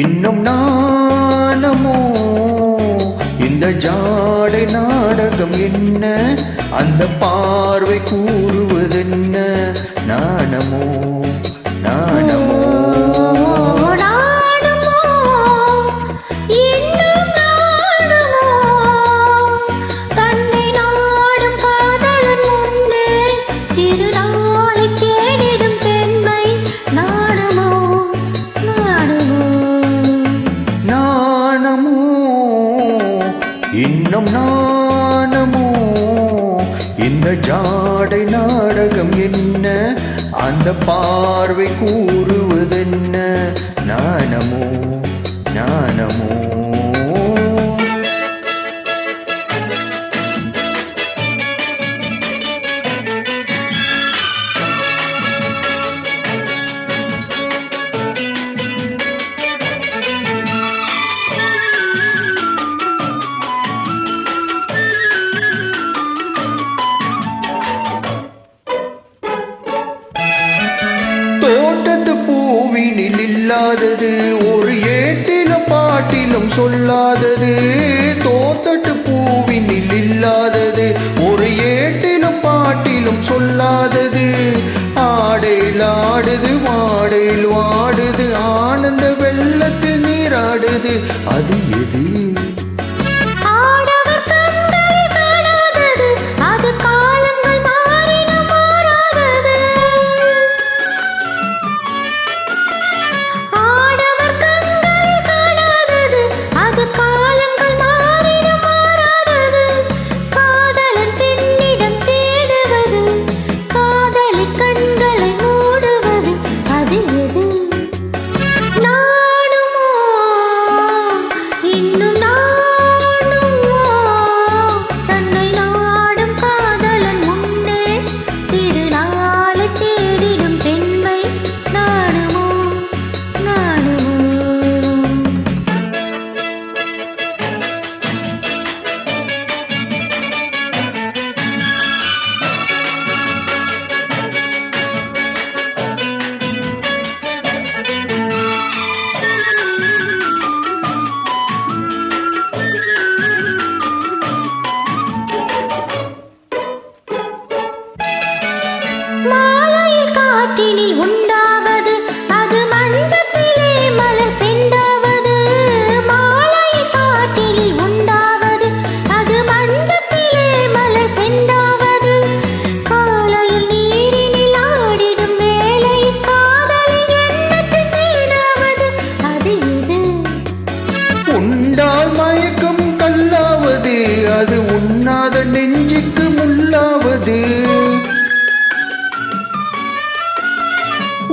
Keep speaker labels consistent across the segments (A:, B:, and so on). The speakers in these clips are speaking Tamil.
A: இன்னும் நாணமோ இந்த ஜாடை நாடகம் என்ன, அந்த பார்வை கூறுவதென்ன, நாணமோ நாணமோ இன்னும் நாணமோ இந்த ஜாடை நாடகம் என்ன, அந்த பார்வை கூறுவதென்ன, நாணமோ நாணமோ தோட்டத்து பூவினில் இல்லாதது, ஒரு ஏட்டிலும் பாட்டிலும் சொல்லாதது. தோட்டத்து பூவினில் இல்லாதது, ஒரு ஏட்டிலும் பாட்டிலும் சொல்லாதது. ஆடையில் ஆடுது, வாடையில் வாடுது, ஆனந்த வெள்ளத்தில் நீராடுது, அது எது?
B: மாலையில் காற்றினில் உண்டாவது, அது மஞ்சத்திலே மலர் செண்டாவது. மாலையில் காற்றினில் உண்டாவது, அது மஞ்சத்திலே மலர் செண்டாவது. காலையில் நீரினில் ஆடிடும் வேளையில் காதலின் எண்ணத்தில் தேனாவது, அது எது?
A: உண்டால் மயக்கம் கல்லாவது, அது உண்ணாத நெஞ்சுக்கு முள்ளாவது.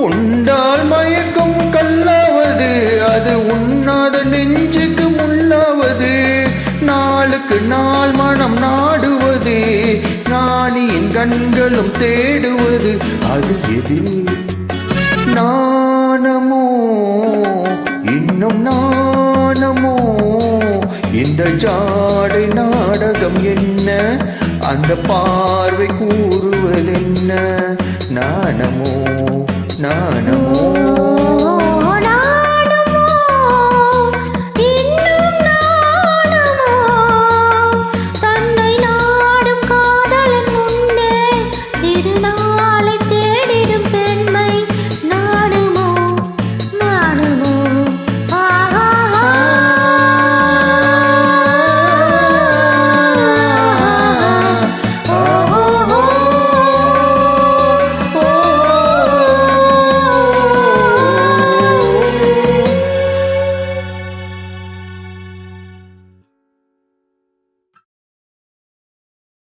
A: உண்டால் மயக்கம் கல்லாவது, அது உண்ணாத நெஞ்சுக்கு முள்ளாவது. நாளுக்கு நாள் மனம் நாடுவது, ஞானியின் கண்களும் தேடுவது, அது எது? நாணமோ இன்னும் நாணமோ இந்த ஜாடை நாடகம் என்ன, அந்த பார்வை கூறுவதென்ன, நாணமோ நாணமோ